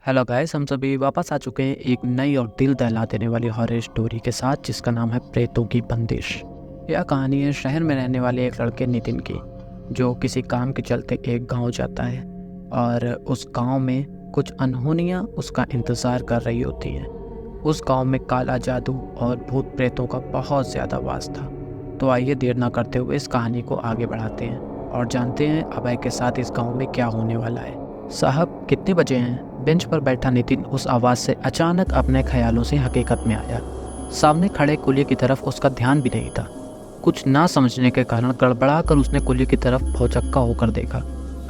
Hello guys, हम सभी वापस आ चुके हैं एक नई और दिल दहला देने वाली हॉरर स्टोरी के साथ जिसका नाम है प्रेतों की बंदिश। यह कहानी है शहर में रहने वाले एक लड़के नितिन की, जो किसी काम के चलते एक गांव जाता है और उस गांव में कुछ अनहोनियां उसका इंतज़ार कर रही होती हैं। उस गांव में काला जादू और भूत प्रेतों का बहुत ज़्यादा वास था। तो आइए देर ना करते हुए इस कहानी को आगे बढ़ाते हैं और जानते हैं अभय के साथ इस गाँव में क्या होने वाला है। साहब, कितने बजे हैं? बेंच पर बैठा नितिन उस आवाज़ से अचानक अपने ख्यालों से हकीकत में आया। सामने खड़े कुलिये की तरफ उसका ध्यान भी नहीं था। कुछ ना समझने के कारण गड़बड़ा कर उसने कुलिये की तरफ भौचक्का होकर देखा।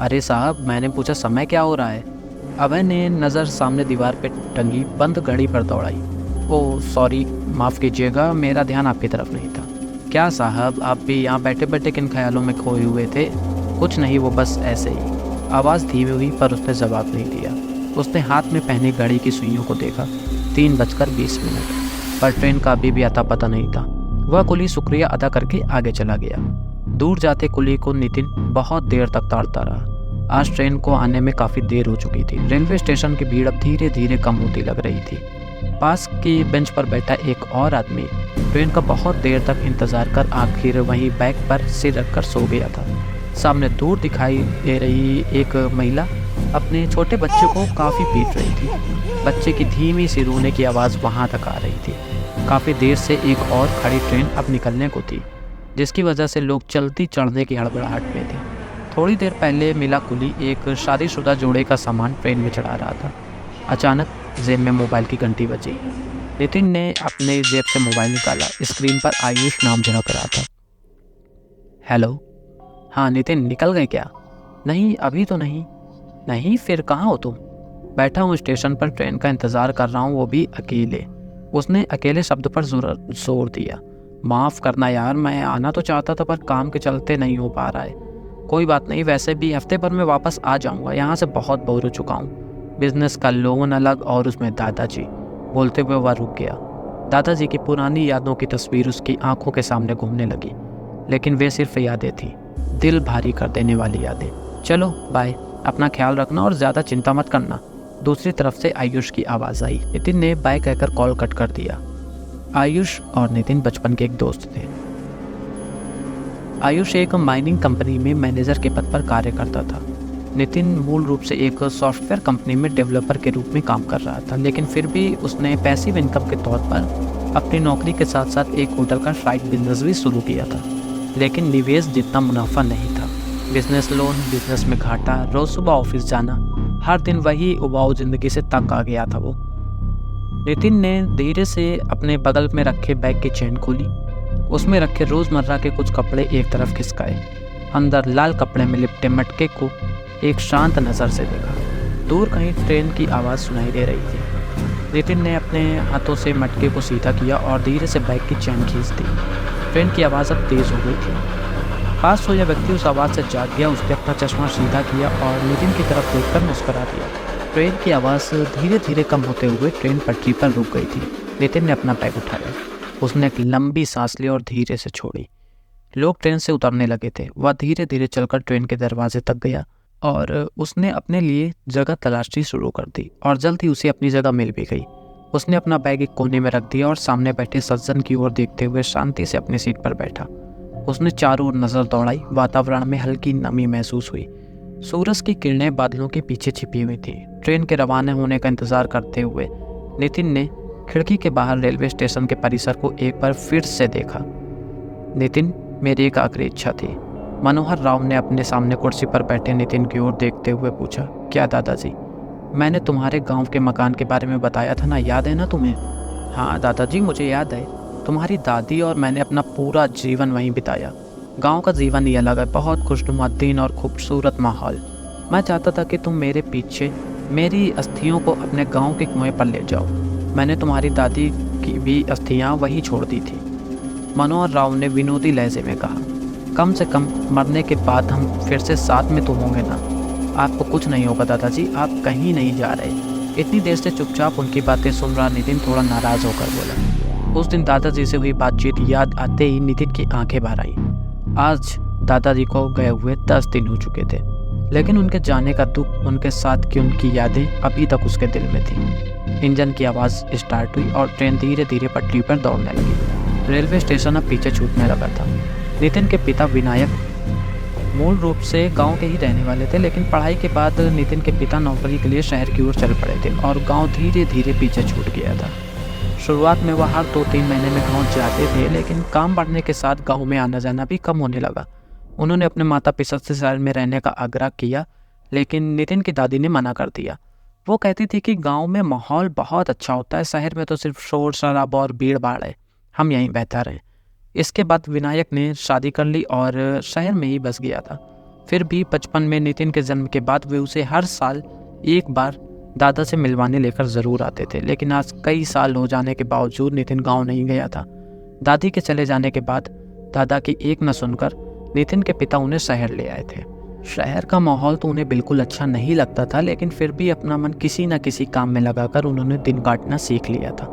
अरे साहब, मैंने पूछा समय क्या हो रहा है? अभय ने नज़र सामने दीवार पे टंगी बंद घड़ी पर दौड़ाई। ओह सॉरी, माफ़ कीजिएगा, मेरा ध्यान आपकी तरफ नहीं था। क्या साहब, आप भी यहाँ बैठे बैठे किन ख्यालों में खोए हुए थे? कुछ नहीं, वो बस ऐसे ही। आवाज़ धीमी हुई पर उसने जवाब नहीं दिया। उसने हाथ में पहनी घड़ी की सुइयों को देखा। 3:20 पर ट्रेन का अभी भी अता पता नहीं था। वह कुली शुक्रिया अदा करके आगे चला गया। दूर जाते कुली को नितिन बहुत देर तक ताड़ता रहा। आज ट्रेन को आने में काफ़ी देर हो चुकी थी। रेलवे स्टेशन की भीड़ अब धीरे धीरे कम होती लग रही थी। पास की बेंच पर बैठा एक और आदमी ट्रेन का बहुत देर तक इंतज़ार कर आखिर वहीं बैग पर सिर रखकर सो गया था। सामने दूर दिखाई दे रही एक महिला अपने छोटे बच्चे को काफ़ी पीट रही थी। बच्चे की धीमी सी रोने की आवाज़ वहाँ तक आ रही थी। काफ़ी देर से एक और खड़ी ट्रेन अब निकलने को थी, जिसकी वजह से लोग चलती चढ़ने की हड़बड़ाहट में थे। थोड़ी देर पहले मिला कुली एक शादीशुदा जोड़े का सामान ट्रेन में चढ़ा रहा था। अचानक जेब में मोबाइल की घंटी बजी। नितिन ने अपने जेब से मोबाइल निकाला। स्क्रीन पर आयुष नाम झलक रहा था। हेलो। हाँ नितिन, निकल गए क्या? नहीं, अभी तो नहीं। नहीं, फिर कहाँ हो तुम? बैठा हूँ स्टेशन पर, ट्रेन का इंतज़ार कर रहा हूँ, वो भी अकेले। उसने अकेले शब्द पर जोर दिया। माफ़ करना यार, मैं आना तो चाहता था पर काम के चलते नहीं हो पा रहा है। कोई बात नहीं, वैसे भी हफ्ते भर में वापस आ जाऊँगा। यहाँ से बहुत बोर हो चुका हूँ। बिजनेस का लोन अलग और उसमें दादाजी। बोलते हुए वह रुक गया। दादाजी की पुरानी यादों की तस्वीर उसकी आंखों के सामने घूमने लगी, लेकिन वे सिर्फ यादें थीं, दिल भारी कर देने वाली यादें। चलो बाय, अपना ख्याल रखना और ज़्यादा चिंता मत करना। दूसरी तरफ से आयुष की आवाज़ आई। नितिन ने बाय कहकर कॉल कट कर दिया। आयुष और नितिन बचपन के एक दोस्त थे। आयुष एक माइनिंग कंपनी में मैनेजर के पद पर कार्य करता था। नितिन मूल रूप से एक सॉफ्टवेयर कंपनी में डेवलपर के रूप में काम कर रहा था, लेकिन फिर भी उसने पैसिव इनकम के तौर पर अपनी नौकरी के साथ साथ एक होटल का साइड बिजनेस भी शुरू किया था। लेकिन निवेश जितना मुनाफा नहीं था। बिजनेस लोन, बिजनेस में घाटा, रोज़ सुबह ऑफिस जाना, हर दिन वही उबाऊ ज़िंदगी से तंग आ गया था वो। नितिन ने धीरे से अपने बगल में रखे बैग की चेन खोली। उसमें रखे रोज़मर्रा के कुछ कपड़े एक तरफ खिसकाए। अंदर लाल कपड़े में लिपटे मटके को एक शांत नज़र से देखा। दूर कहीं ट्रेन की आवाज़ सुनाई दे रही थी। नितिन ने अपने हाथों से मटके को सीधा किया और धीरे से बैग की चेन खींच दी। ट्रेन की आवाज़ अब तेज़ हो गई थी। पास सोया व्यक्ति उस आवाज़ से जाग गया। उसने अपना चश्मा सीधा किया और नितिन की तरफ देखकर मुस्कुरा दिया। ट्रेन की आवाज़ धीरे धीरे कम होते हुए ट्रेन पटरी पर रुक गई थी। नितिन ने अपना बैग उठाया। उसने एक लंबी सांस ली और धीरे से छोड़ी। लोग ट्रेन से उतरने लगे थे। वह धीरे धीरे चलकर ट्रेन के दरवाजे तक गया और उसने अपने लिए जगह तलाशनी शुरू कर दी और जल्द ही उसे अपनी जगह मिल भी गई। उसने अपना बैग एक कोने में रख दिया और सामने बैठे सज्जन की ओर देखते हुए शांति से अपनी सीट पर बैठा। उसने चारों ओर नजर दौड़ाई। वातावरण में हल्की नमी महसूस हुई। सूरज की किरणें बादलों के पीछे छिपी हुई थी। ट्रेन के रवाना होने का इंतजार करते हुए नितिन ने खिड़की के बाहर रेलवे स्टेशन के परिसर को एक बार फिर से देखा। नितिन, मेरी एक आखिरी इच्छा थी। मनोहर राव ने अपने सामने कुर्सी पर बैठे नितिन की ओर देखते हुए पूछा। क्या दादाजी? मैंने तुम्हारे गाँव के मकान के बारे में बताया था ना, याद है ना तुम्हें? हाँ दादाजी, मुझे याद है। तुम्हारी दादी और मैंने अपना पूरा जीवन वहीं बिताया। गांव का जीवन ही अलग है, बहुत खुशनुमा दिन और खूबसूरत माहौल। मैं चाहता था कि तुम मेरे पीछे मेरी अस्थियों को अपने गांव के कुएं पर ले जाओ। मैंने तुम्हारी दादी की भी अस्थियां वहीं छोड़ दी थी। मनोहर राव ने विनोदी लहजे में कहा। कम से कम मरने के बाद हम फिर से साथ में तो होंगे ना? आपको कुछ नहीं होगा दादाजी, आप कहीं नहीं जा रहे। इतनी देर से चुपचाप उनकी बातें सुन रहा नितिन थोड़ा नाराज़ होकर बोला। उस दिन दादाजी से हुई बातचीत याद आते ही नितिन की आंखें भर आईं। आज दादाजी को गए हुए 10 दिन हो चुके थे। लेकिन उनके जाने का दुख, उनके साथ की उनकी यादें अभी तक उसके दिल में थी। इंजन की आवाज़ स्टार्ट हुई और ट्रेन धीरे धीरे पटरी पर दौड़ने लगी। रेलवे स्टेशन अब पीछे छूटने लगा था। नितिन के पिता विनायक मूल रूप से गांव के ही रहने वाले थे, लेकिन पढ़ाई के बाद नितिन के पिता नौकरी के लिए शहर की ओर चल पड़े थे और गांव धीरे धीरे पीछे छूट गया था। शुरुआत में वह हर 2-3 महीने में गांव जाते थे, लेकिन काम बढ़ने के साथ गांव में आना जाना भी कम होने लगा। उन्होंने अपने माता पिता से शहर में रहने का आग्रह किया, लेकिन नितिन की दादी ने मना कर दिया। वो कहती थी कि गांव में माहौल बहुत अच्छा होता है, शहर में तो सिर्फ शोर शराबा और भीड़ भाड़ है, हम यहीं बेहतर हैं। इसके बाद विनायक ने शादी कर ली और शहर में ही बस गया था। फिर भी बचपन में नितिन के जन्म के बाद वे उसे हर साल एक बार दादा से मिलवाने लेकर ज़रूर आते थे, लेकिन आज कई साल हो जाने के बावजूद नितिन गांव नहीं गया था। दादी के चले जाने के बाद दादा की एक न सुनकर नितिन के पिता उन्हें शहर ले आए थे। शहर का माहौल तो उन्हें बिल्कुल अच्छा नहीं लगता था, लेकिन फिर भी अपना मन किसी न किसी काम में लगाकर उन्होंने दिन काटना सीख लिया था।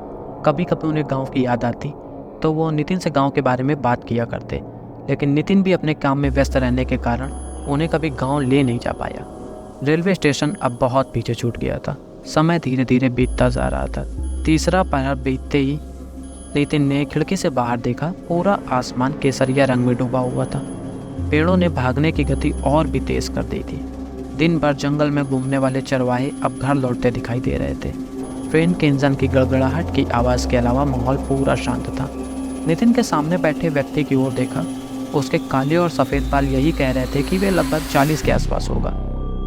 कभी कभी उन्हें गाँव की याद आती तो वो नितिन से गांव के बारे में बात किया करते, लेकिन नितिन भी अपने काम में व्यस्त रहने के कारण उन्हें कभी गांव ले नहीं जा पाया। रेलवे स्टेशन अब बहुत पीछे छूट गया था। समय धीरे धीरे बीतता जा रहा था। तीसरा पहर बीतते ही नितिन ने खिड़की से बाहर देखा। पूरा आसमान केसरिया रंग में डूबा हुआ था। पेड़ों ने भागने की गति और भी तेज कर दी थी। दिन भर जंगल में घूमने वाले चरवाहे अब घर लौटते दिखाई दे रहे थे। ट्रेन के इंजन की गड़गड़ाहट की आवाज़ के अलावा माहौल पूरा शांत था। नितिन के सामने बैठे व्यक्ति की ओर देखा। उसके काले और सफ़ेद बाल यही कह रहे थे कि वे लगभग 40 के आसपास होगा।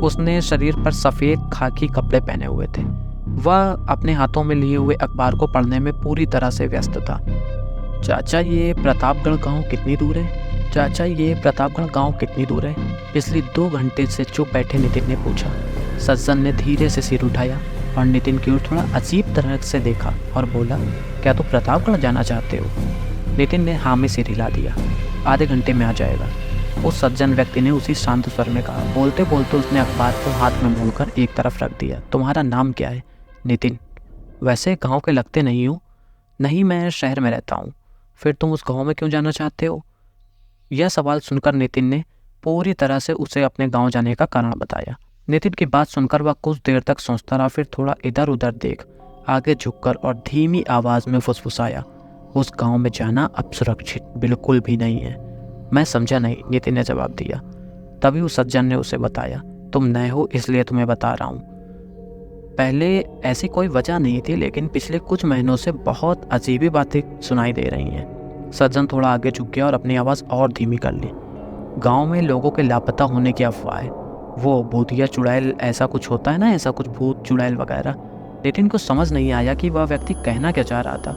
उसने शरीर पर सफ़ेद खाकी कपड़े पहने हुए थे। वह अपने हाथों में लिए हुए अखबार को पढ़ने में पूरी तरह से व्यस्त था। चाचा, ये प्रतापगढ़ गांव कितनी दूर है? चाचा, ये प्रतापगढ़ गांव कितनी दूर है? पिछले 2 घंटे से चुप बैठे नितिन ने पूछा। सज्जन ने धीरे से सिर उठाया और नितिन की ओर थोड़ा अजीब तरह से देखा और बोला, क्या तुम प्रतापगढ़ जाना चाहते हो? नितिन ने हाँ में सिर हिला दिया। आधे घंटे में आ जाएगा, उस सज्जन व्यक्ति ने उसी शांत स्वर में कहा। बोलते बोलते उसने अखबार को हाथ में मोड़कर एक तरफ रख दिया। तुम्हारा नाम क्या है? नितिन। वैसे गांव के लगते नहीं हो। नहीं, मैं शहर में रहता हूँ। फिर तुम उस गांव में क्यों जाना चाहते हो? यह सवाल सुनकर नितिन ने पूरी तरह से उसे अपने गांव जाने का कारण बताया। नितिन की बात सुनकर वह कुछ देर तक सोचता रहा, फिर थोड़ा इधर उधर देख आगे झुककर और धीमी आवाज़ में फुसफुसाया, उस गांव में जाना अब सुरक्षित बिल्कुल भी नहीं है। मैं समझा नहीं, नितिन ने जवाब दिया। तभी उस सज्जन ने उसे बताया, तुम नए हो इसलिए तुम्हें बता रहा हूँ। पहले ऐसी कोई वजह नहीं थी, लेकिन पिछले कुछ महीनों से बहुत अजीबी बातें सुनाई दे रही हैं। सज्जन थोड़ा आगे झुक गया और अपनी आवाज़ और धीमी कर ली। गांव में लोगों के लापता होने की अफवाह है। वो भूतिया चुड़ैल ऐसा कुछ होता है ना, ऐसा कुछ भूत चुड़ैल वगैरह। नितिन को समझ नहीं आया कि वह व्यक्ति कहना क्या चाह रहा था।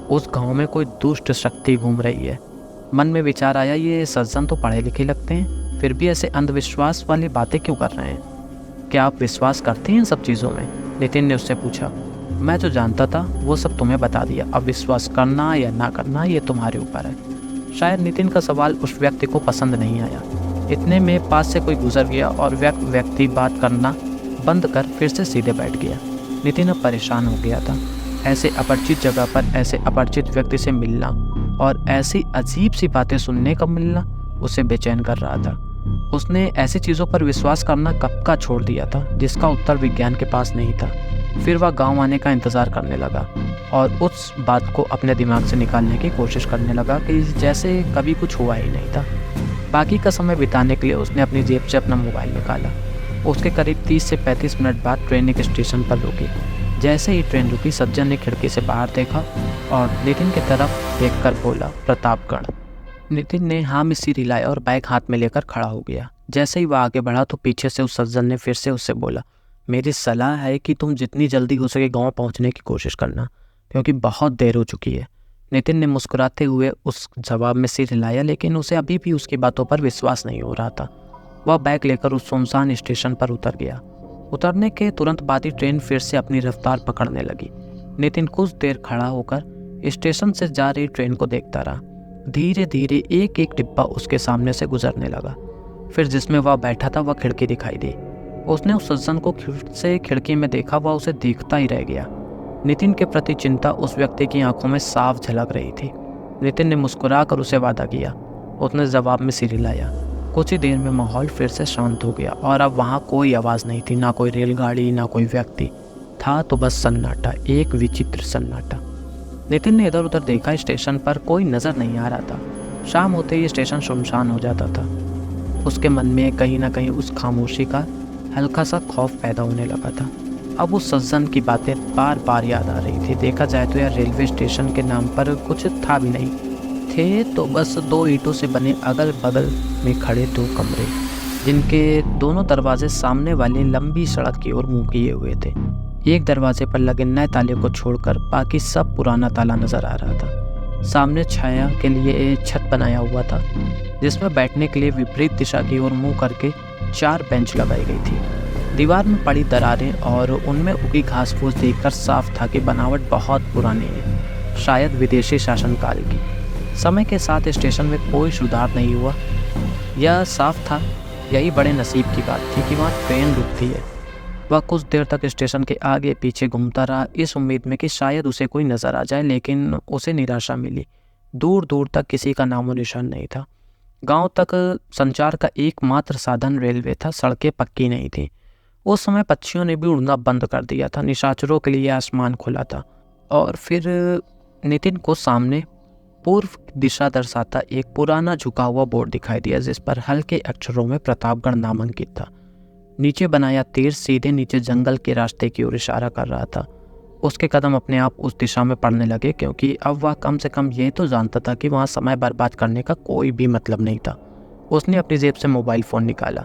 उस गांव में कोई दुष्ट शक्ति घूम रही है। मन में विचार आया, ये सज्जन तो पढ़े लिखे लगते हैं, फिर भी ऐसे अंधविश्वास वाली बातें क्यों कर रहे हैं? क्या आप विश्वास करते हैं इन सब चीज़ों में? नितिन ने उससे पूछा। मैं जो जानता था वो सब तुम्हें बता दिया। अब विश्वास करना या ना करना ये तुम्हारे ऊपर है। शायद नितिन का सवाल उस व्यक्ति को पसंद नहीं आया। इतने में पास से कोई गुजर गया और व्यक्ति बात करना बंद कर फिर से सीधे बैठ गया। नितिन अब परेशान हो गया था। ऐसे अपरिचित जगह पर ऐसे अपरिचित व्यक्ति से मिलना और ऐसी अजीब सी बातें सुनने का मिलना उसे बेचैन कर रहा था। उसने ऐसी चीज़ों पर विश्वास करना कब का छोड़ दिया था जिसका उत्तर विज्ञान के पास नहीं था। फिर वह गांव आने का इंतज़ार करने लगा और उस बात को अपने दिमाग से निकालने की कोशिश करने लगा कि जैसे कभी कुछ हुआ ही नहीं था। बाकी का समय बिताने के लिए उसने अपनी जेब से अपना मोबाइल निकाला। उसके करीब 30 से 35 मिनट बाद ट्रेन एक स्टेशन पर रुकी। जैसे ही ट्रेन रुकी, सज्जन ने खिड़की से बाहर देखा और नितिन की तरफ देखकर बोला, प्रतापगढ़। नितिन ने हाँ में सिर हिलाया और बैग हाथ में लेकर खड़ा हो गया। जैसे ही वह आगे बढ़ा तो पीछे से उस सज्जन ने फिर से उससे बोला, मेरी सलाह है कि तुम जितनी जल्दी हो सके गांव पहुंचने की कोशिश करना, क्योंकि बहुत देर हो चुकी है। नितिन ने मुस्कुराते हुए उस जवाब में सिर हिलाया, लेकिन उसे अभी भी उसकी बातों पर विश्वास नहीं हो रहा था। वह बैग लेकर उस सुनसान स्टेशन पर उतर गया। उतरने के तुरंत बाद ही ट्रेन फिर से अपनी रफ्तार पकड़ने लगी। नितिन कुछ देर खड़ा होकर स्टेशन से जा रही ट्रेन को देखता रहा। धीरे धीरे एक एक डिब्बा उसके सामने से गुजरने लगा। फिर जिसमें वह बैठा था वह खिड़की दिखाई दी। उसने उस सज्जन को फिर से खिड़की में देखा। वह उसे देखता ही रह गया। नितिन के प्रति चिंता उस व्यक्ति की आंखों में साफ झलक रही थी। नितिन ने मुस्कुरा कर उसे वादा किया। उसने जवाब में सिर हिलाया। कुछ ही देर में माहौल फिर से शांत हो गया और अब वहाँ कोई आवाज़ नहीं थी, ना कोई रेलगाड़ी ना कोई व्यक्ति था, तो बस सन्नाटा, एक विचित्र सन्नाटा। नितिन ने इधर उधर देखा, स्टेशन पर कोई नज़र नहीं आ रहा था। शाम होते ही स्टेशन सुनसान हो जाता था। उसके मन में कहीं ना कहीं उस खामोशी का हल्का सा खौफ पैदा होने लगा था। अब उस सज्जन की बातें बार बार याद आ रही थी। देखा जाए तो यह रेलवे स्टेशन के नाम पर कुछ था भी नहीं, थे तो बस 2 ईंटों से बने अगल बगल में खड़े 2 कमरे, जिनके दोनों दरवाजे सामने वाली लंबी सड़क की ओर मुँह किए हुए थे। एक दरवाजे पर लगे नए ताले को छोड़कर बाकी सब पुराना ताला नजर आ रहा था। सामने छाया के लिए एक छत बनाया हुआ था, जिसमें बैठने के लिए विपरीत दिशा की ओर मुंह करके 4 बेंच लगाई गई थी। दीवार में पड़ी दरारें और उनमें उगी घास फूस देखकर साफ था कि बनावट बहुत पुरानी है, शायद विदेशी शासनकाल की। समय के साथ स्टेशन में कोई सुधार नहीं हुआ। यह साफ था, यही बड़े नसीब की बात थी कि वहाँ ट्रेन रुकती है। वह कुछ देर तक स्टेशन के आगे पीछे घूमता रहा, इस उम्मीद में कि शायद उसे कोई नज़र आ जाए, लेकिन उसे निराशा मिली। दूर दूर तक किसी का नामो निशान नहीं था। गांव तक संचार का एकमात्र साधन रेलवे था, सड़कें पक्की नहीं थी। उस समय पक्षियों ने भी उड़ना बंद कर दिया था, निशाचरों के लिए आसमान खुला था। और फिर नितिन को सामने पूर्व दिशा दर्शाता एक पुराना झुका हुआ बोर्ड दिखाई दिया, जिस पर हल्के अक्षरों में प्रतापगढ़ नामांकित था। नीचे बनाया तीर सीधे नीचे जंगल के रास्ते की ओर इशारा कर रहा था। उसके कदम अपने आप उस दिशा में पड़ने लगे, क्योंकि अब वह कम से कम ये तो जानता था कि वहाँ समय बर्बाद करने का कोई भी मतलब नहीं था। उसने अपनी जेब से मोबाइल फ़ोन निकाला।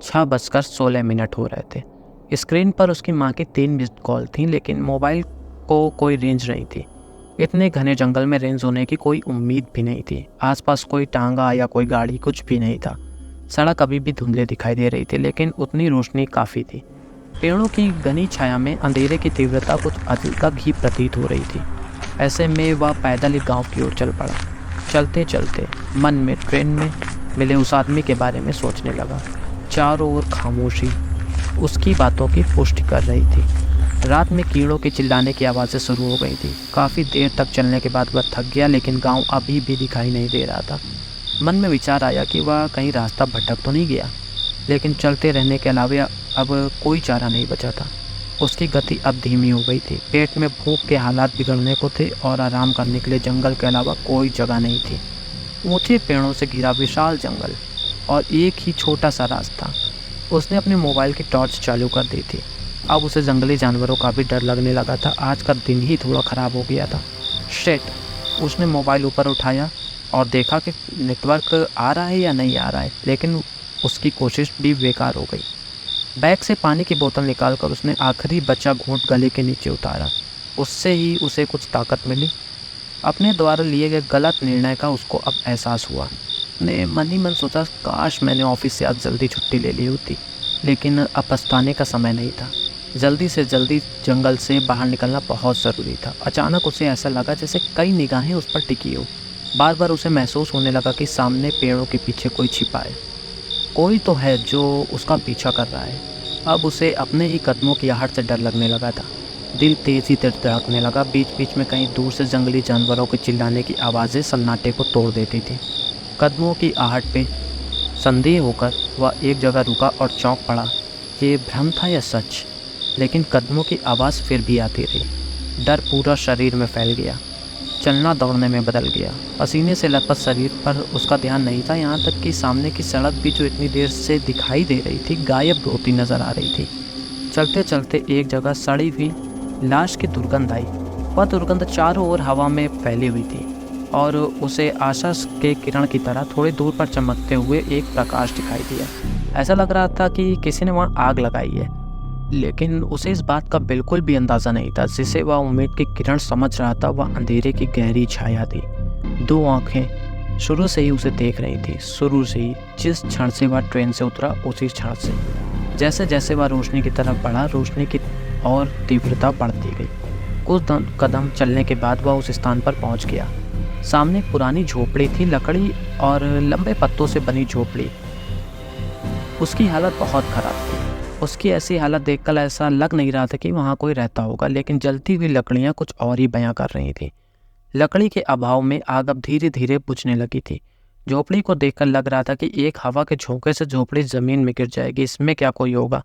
6:16 हो रहे थे। स्क्रीन पर उसकी माँ की 3 मिस्ड कॉल थी, लेकिन मोबाइल को कोई रेंज नहीं थी। इतने घने जंगल में रेंज होने की कोई उम्मीद भी नहीं थी। आसपास कोई टांगा या कोई गाड़ी कुछ भी नहीं था। सड़क अभी भी धुंधली दिखाई दे रही थी, लेकिन उतनी रोशनी काफ़ी थी। पेड़ों की घनी छाया में अंधेरे की तीव्रता कुछ अलग ही प्रतीत हो रही थी। ऐसे में वह पैदल ही गांव की ओर चल पड़ा। चलते चलते मन में ट्रेन में मिले उस आदमी के बारे में सोचने लगा। चारों ओर खामोशी उसकी बातों की पुष्टि कर रही थी। रात में कीड़ों के चिल्लाने की आवाज़ें शुरू हो गई थी। काफ़ी देर तक चलने के बाद वह थक गया, लेकिन गांव अभी भी दिखाई नहीं दे रहा था। मन में विचार आया कि वह कहीं रास्ता भटक तो नहीं गया, लेकिन चलते रहने के अलावा अब कोई चारा नहीं बचा था। उसकी गति अब धीमी हो गई थी। पेट में भूख के हालात बिगड़ने को थे और आराम करने के लिए जंगल के अलावा कोई जगह नहीं थी। ऊंचे पेड़ों से घिरा विशाल जंगल और एक ही छोटा सा रास्ता। उसने अपने मोबाइल की टॉर्च चालू कर दी थी। अब उसे जंगली जानवरों का भी डर लगने लगा था। आज का दिन ही थोड़ा ख़राब हो गया था। शेट, उसने मोबाइल ऊपर उठाया और देखा कि नेटवर्क आ रहा है या नहीं आ रहा है, लेकिन उसकी कोशिश भी बेकार हो गई। बैग से पानी की बोतल निकालकर उसने आखिरी बचा घूंट गले के नीचे उतारा। उससे ही उसे कुछ ताकत मिली। अपने द्वारा लिए गए गलत निर्णय का उसको अब एहसास हुआ। ने मन ही मन सोचा, काश मैंने ऑफिस से आज जल्दी छुट्टी ले ली होती, लेकिन अब पछताने का समय नहीं था। जल्दी से जल्दी जंगल से बाहर निकलना बहुत ज़रूरी था। अचानक उसे ऐसा लगा जैसे कई निगाहें उस पर टिकी हो। बार बार उसे महसूस होने लगा कि सामने पेड़ों के पीछे कोई छिपा है, कोई तो है जो उसका पीछा कर रहा है। अब उसे अपने ही कदमों की आहट से डर लगने लगा था। दिल तेज़ी से धड़कने लगा। बीच बीच में कहीं दूर से जंगली जानवरों के चिल्लाने की आवाज़ें सन्नाटे को तोड़ देती थी। कदमों की आहट पे संदेह होकर वह एक जगह रुका और चौंक पड़ा। ये भ्रम था या सच? लेकिन कदमों की आवाज़ फिर भी आती रही। डर पूरा शरीर में फैल गया। चलना दौड़ने में बदल गया। पसीने से लथपथ शरीर पर उसका ध्यान नहीं था। यहाँ तक कि सामने की सड़क भी जो इतनी देर से दिखाई दे रही थी, गायब होती नजर आ रही थी। चलते चलते एक जगह सड़ी हुई लाश की दुर्गंध आई। वह दुर्गंध चारों ओर हवा में फैली हुई थी और उसे आशा के किरण की तरह थोड़ी दूर पर चमकते हुए एक प्रकाश दिखाई दिया। ऐसा लग रहा था कि किसी ने वहाँ आग लगाई है, लेकिन उसे इस बात का बिल्कुल भी अंदाज़ा नहीं था। जिसे वह उम्मीद की किरण समझ रहा था, वह अंधेरे की गहरी छाया थी। 2 आँखें शुरू से ही उसे देख रही थी। शुरू से ही, जिस क्षण से वह ट्रेन से उतरा उसी क्षण से। जैसे जैसे वह रोशनी की तरफ बढ़ा, रोशनी की और तीव्रता बढ़ती गई। कुछ कदम चलने के बाद वह उस स्थान पर पहुंच गया। सामने एक पुरानी झोपड़ी थी, लकड़ी और लंबे पत्तों से बनी झोपड़ी। उसकी हालत बहुत ख़राब थी। उसकी ऐसी हालत देखकर ऐसा लग नहीं रहा था कि वहाँ कोई रहता होगा, लेकिन जलती हुई लकड़ियाँ कुछ और ही बयां कर रही थी। लकड़ी के अभाव में आग अब धीरे धीरे बुझने लगी थी। झोपड़ी को देखकर लग रहा था कि एक हवा के झोंके से झोपड़ी ज़मीन में गिर जाएगी, इसमें क्या कोई होगा।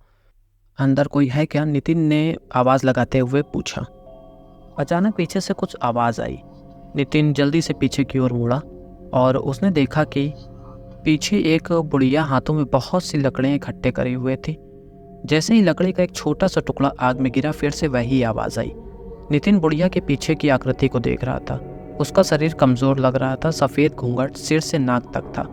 अंदर कोई है क्या? नितिन ने आवाज़ लगाते हुए पूछा। अचानक पीछे से कुछ आवाज़ आई। नितिन जल्दी से पीछे की ओर मुड़ा और उसने देखा कि पीछे एक बुढ़िया हाथों में बहुत सी लकड़ियाँ इकट्ठे करे हुए थी। जैसे ही लकड़ी का एक छोटा सा टुकड़ा आग में गिरा, फिर से वही आवाज़ आई। नितिन बुढ़िया के पीछे की आकृति को देख रहा था। उसका शरीर कमज़ोर लग रहा था, सफ़ेद घूंघट सिर से नाक तक था।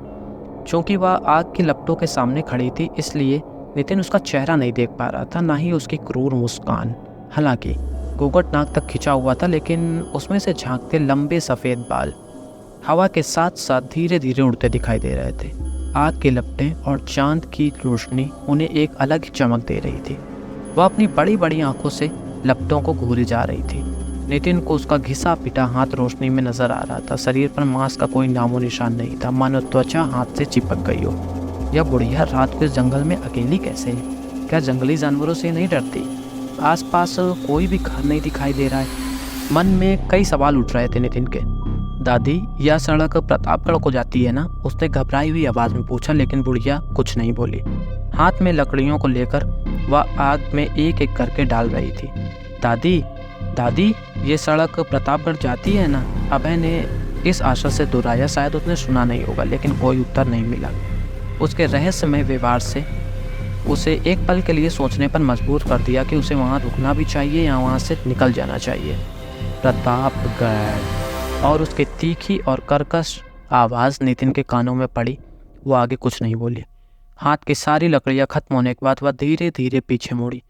चूँकि वह आग की लपटों के सामने खड़ी थी, इसलिए नितिन उसका चेहरा नहीं देख पा रहा था, ना ही उसकी क्रूर मुस्कान। हालांकि घूंघट नाक तक खिंचा हुआ था, लेकिन उसमें से झांकते लंबे सफ़ेद बाल हवा के साथ साथ धीरे धीरे उड़ते दिखाई दे रहे थे। आग की लपटें और चांद की रोशनी उन्हें एक अलग ही चमक दे रही थी। वह अपनी बड़ी बड़ी आंखों से लपटों को घूरी जा रही थी। नितिन को उसका घिसा पिटा हाथ रोशनी में नजर आ रहा था। शरीर पर मांस का कोई नामो निशान नहीं था, मानो त्वचा हाथ से चिपक गई हो। यह बुढ़िया रात के जंगल में अकेली कैसे है? क्या जंगली जानवरों से नहीं डरती? आसपास कोई भी घर नहीं दिखाई दे रहा है। मन में कई सवाल उठ रहे थे नितिन के। दादी, यह सड़क प्रतापगढ़ को जाती है ना? उसने घबराई हुई आवाज़ में पूछा, लेकिन बुढ़िया कुछ नहीं बोली। हाथ में लकड़ियों को लेकर वह आग में एक एक करके डाल रही थी। दादी, दादी, ये सड़क प्रतापगढ़ जाती है ना? अभय ने इस आशा से दोहराया। शायद उसने सुना नहीं होगा, लेकिन कोई उत्तर नहीं मिला। उसके रहस्यमय व्यवहार से उसे एक पल के लिए सोचने पर मजबूर कर दिया कि उसे वहाँ रुकना भी चाहिए या वहाँ से निकल जाना चाहिए। प्रतापगढ़, और उसकी तीखी और कर्कश आवाज़ नितिन के कानों में पड़ी। वो आगे कुछ नहीं बोली। हाथ की सारी लकड़ियाँ खत्म होने के बाद वह धीरे धीरे पीछे मुड़ी।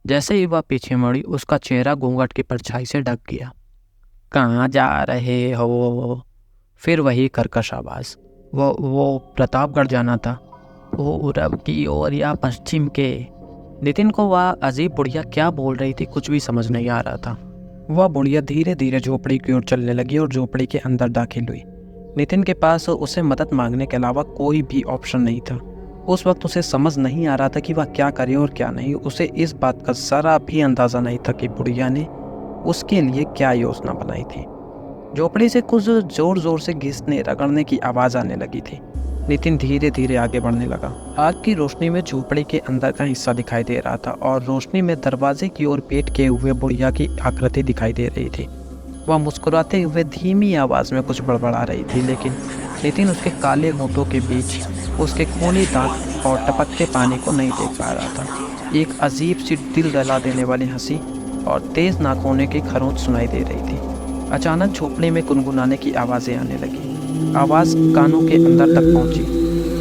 जैसे ही वह पीछे मुड़ी, उसका चेहरा घूंघट की परछाई से ढक गया। कहाँ जा रहे हो? फिर वही कर्कश आवाज़। वो प्रतापगढ़ जाना था। पूरब की ओर या पश्चिम के? नितिन को वह अजीब बुढ़िया क्या बोल रही थी कुछ भी समझ नहीं आ रहा था। वह बुढ़िया धीरे धीरे झोपड़ी की ओर चलने लगी और झोपड़ी के अंदर दाखिल हुई। नितिन के पास उसे मदद मांगने के अलावा कोई भी ऑप्शन नहीं था। उस वक्त उसे समझ नहीं आ रहा था कि वह क्या करे और क्या नहीं। उसे इस बात का ज़रा भी अंदाज़ा नहीं था कि बुढ़िया ने उसके लिए क्या योजना बनाई थी। झोपड़ी से कुछ ज़ोर ज़ोर से घिसने रगड़ने की आवाज़ आने लगी थी। नितिन धीरे धीरे आगे बढ़ने लगा। आग की रोशनी में झोपड़ी के अंदर का हिस्सा दिखाई दे रहा था और रोशनी में दरवाजे की ओर पेट किए हुए बुढ़िया की आकृति दिखाई दे रही थी। वह मुस्कुराते हुए धीमी आवाज़ में कुछ बड़बड़ा रही थी, लेकिन नितिन उसके काले होठों के बीच उसके खूनी दांत और टपकते पानी को नहीं देख पा रहा था। एक अजीब सी दिल दहला देने वाली हंसी और तेज़ नाखूनों की खरोंच सुनाई दे रही थी। अचानक झोपड़ी में गुनगुनाने की आवाज़ें आने लगी। आवाज़ कानों के अंदर तक पहुंची।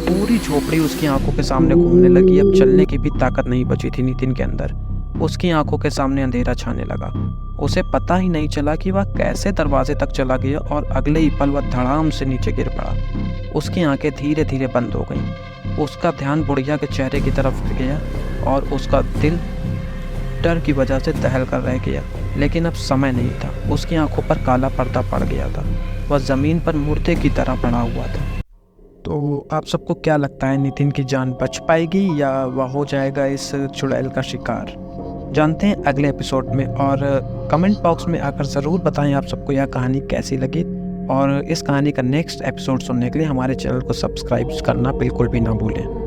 पूरी झोपड़ी उसकी आंखों के सामने घूमने लगी। अब चलने की भी ताकत नहीं बची थी नितिन के अंदर। उसकी आंखों के सामने अंधेरा छाने लगा। उसे पता ही नहीं चला कि वह कैसे दरवाजे तक चला गया और अगले ही पल वह धड़ाम से नीचे गिर पड़ा। उसकी आंखें धीरे धीरे बंद हो गईं। उसका ध्यान बुढ़िया के चेहरे की तरफ गया और उसका दिल डर की वजह से दहल कर रह गया। लेकिन अब समय नहीं था। उसकी आंखों पर काला पर्दा पड़ गया था। वह ज़मीन पर मुर्दे की तरह पड़ा हुआ था। तो आप सबको क्या लगता है, नितिन की जान बच पाएगी या वह हो जाएगा इस चुड़ैल का शिकार? जानते हैं अगले एपिसोड में। और कमेंट बॉक्स में आकर ज़रूर बताएं आप सबको यह कहानी कैसी लगी। और इस कहानी का नेक्स्ट एपिसोड सुनने के लिए हमारे चैनल को सब्सक्राइब करना बिल्कुल भी ना भूलें।